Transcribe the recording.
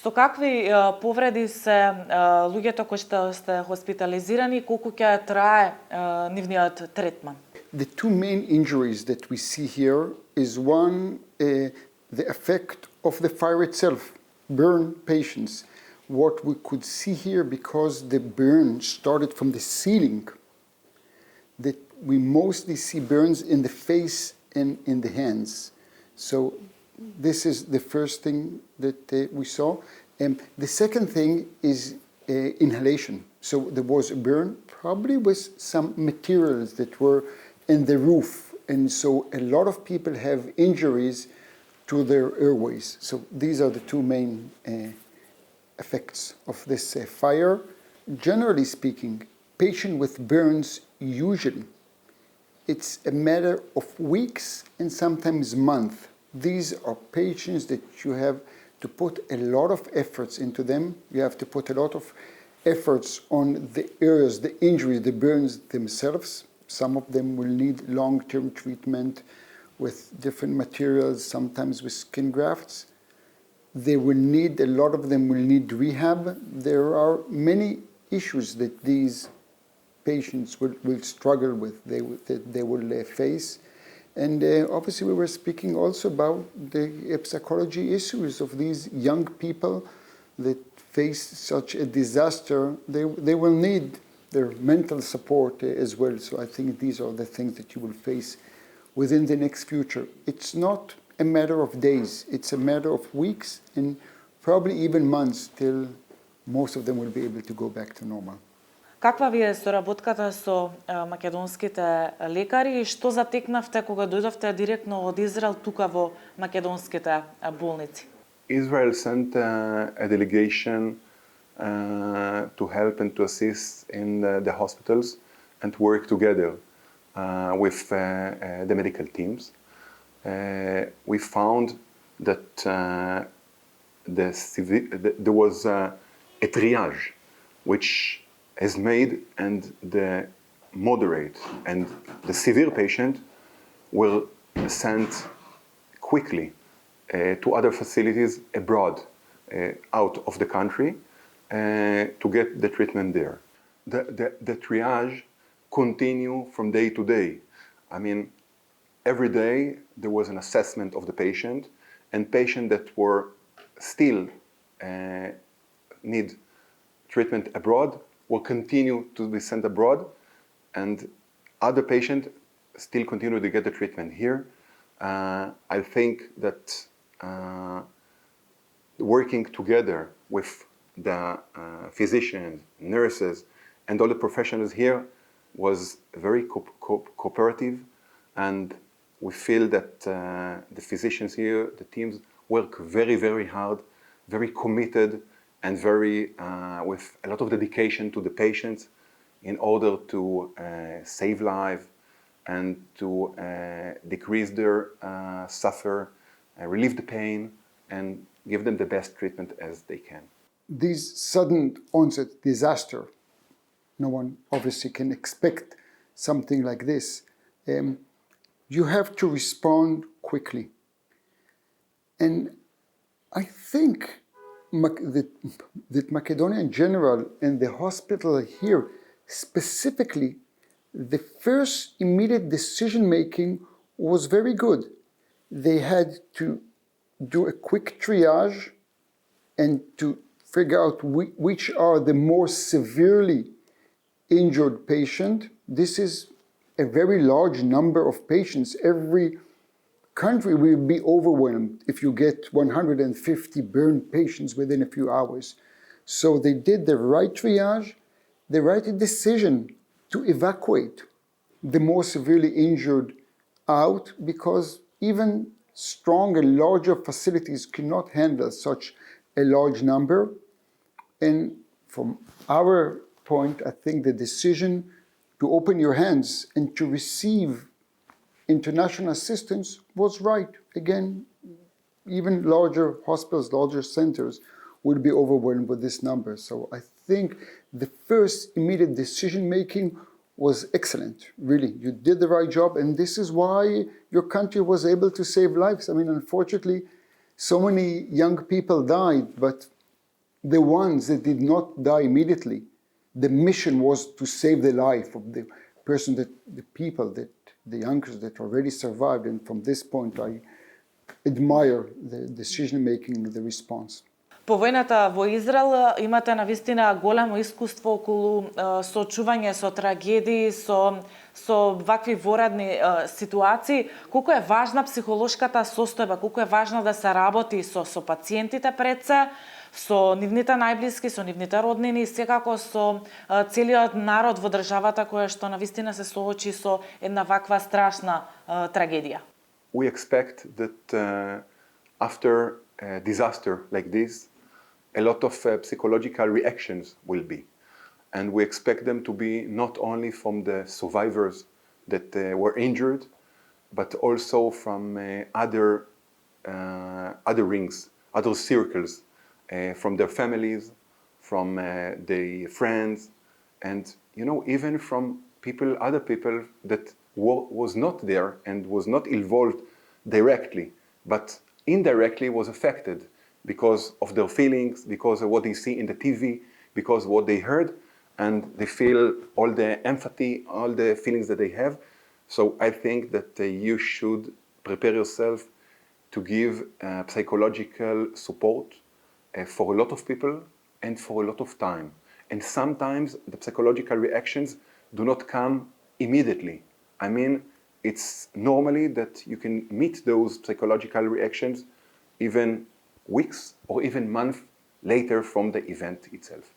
Со какви повреди се луѓето кои што сте хоспитализирани, колку ќе трае нивниот третман? The two main injuries that we see here is one, the effect of the fire itself, burn patients. What we could see here, because the burn started from the ceiling, that we mostly see burns in the face and in the hands. So this is the first thing that we saw. The second thing is inhalation. So there was a burn, probably with some materials that were in the roof. And so a lot of people have injuries to their airways. So these are the two main effects of this fire. Generally speaking, patient with burns, usually it's a matter of weeks and sometimes months. These are patients that you have to put a lot of efforts into them. You have to put a lot of efforts on the areas, the injuries, the burns themselves. Some of them will need long-term treatment with different materials, sometimes with skin grafts. They will need, a lot of them will need rehab. There are many issues that these patients will struggle with, they will face. And obviously we were speaking also about the psychology issues of these young people that face such a disaster. They will need their mental support as well. So I think these are the things that you will face within the next future. It's not a matter of days, it's a matter of weeks and probably even months till most of them will be able to go back to normal. Каква ви е соработката со македонските лекари и што затекнавте кога дојдовте директно од Израел тука во македонските болници? Israel sent a delegation to help and to assist in the hospitals and to work together with the medical teams. We found that there was a triage which is made, and the moderate and the severe patient were sent quickly to other facilities abroad, out of the country, to get the treatment there. The triage continue from day to day. I mean, every day there was an assessment of the patient, and patients that were still need treatment abroad will continue to be sent abroad, and other patients still continue to get the treatment here. I think that working together with the physicians, nurses, and all the professionals here was very cooperative, and we feel that the physicians here, the teams, work very, very hard, very committed, and very with a lot of dedication to the patients in order to save lives and to decrease their suffer, relieve the pain, and give them the best treatment as they can. These sudden onset disaster, no one obviously can expect something like this. You have to respond quickly. And I think that Macedonia in general and the hospital here specifically, the first immediate decision making was very good. They had to do a quick triage and to figure out which are the more severely injured patient. This is a very large number of patients. Every country will be overwhelmed if you get 150 burn patients within a few hours. So they did the right triage, the right decision to evacuate the more severely injured out, because even stronger, larger facilities cannot handle such a large number. And from our point, I think the decision to open your hands and to receive international assistance was right. Again, even larger hospitals, larger centers would be overwhelmed with this number. So I think the first immediate decision-making was excellent, really. You did the right job, and this is why your country was able to save lives. I mean, unfortunately, so many young people died, but the ones that did not die immediately, the mission was to save the life of the person, that the people, that the youngsters that already survived. And from this point, I admire the decision making, the response. По војната во Израел имате навистина големо искуство околу соочување со трагедии, со вакви ворадни ситуации. Колку е важна психолошката состојба, колку е важно да се работи со пациентите пред се, со нивните најблиски, со нивните роднини и секако со целиот народ во државата која што навистина се соочи со една ваква страшна трагедија. We expect that after a disaster like this, a lot of psychological reactions will be. And we expect them to be not only from the survivors that were injured, but also from other rings, other circles, from their families, from their friends, and even from other people that was not there and was not involved directly, but indirectly was affected because of their feelings, because of what they see in the TV, because of what they heard, and they feel all the empathy, all the feelings that they have. So I think that you should prepare yourself to give psychological support for a lot of people and for a lot of time. And sometimes the psychological reactions do not come immediately. I mean, it's normally that you can meet those psychological reactions even weeks or even months later from the event itself.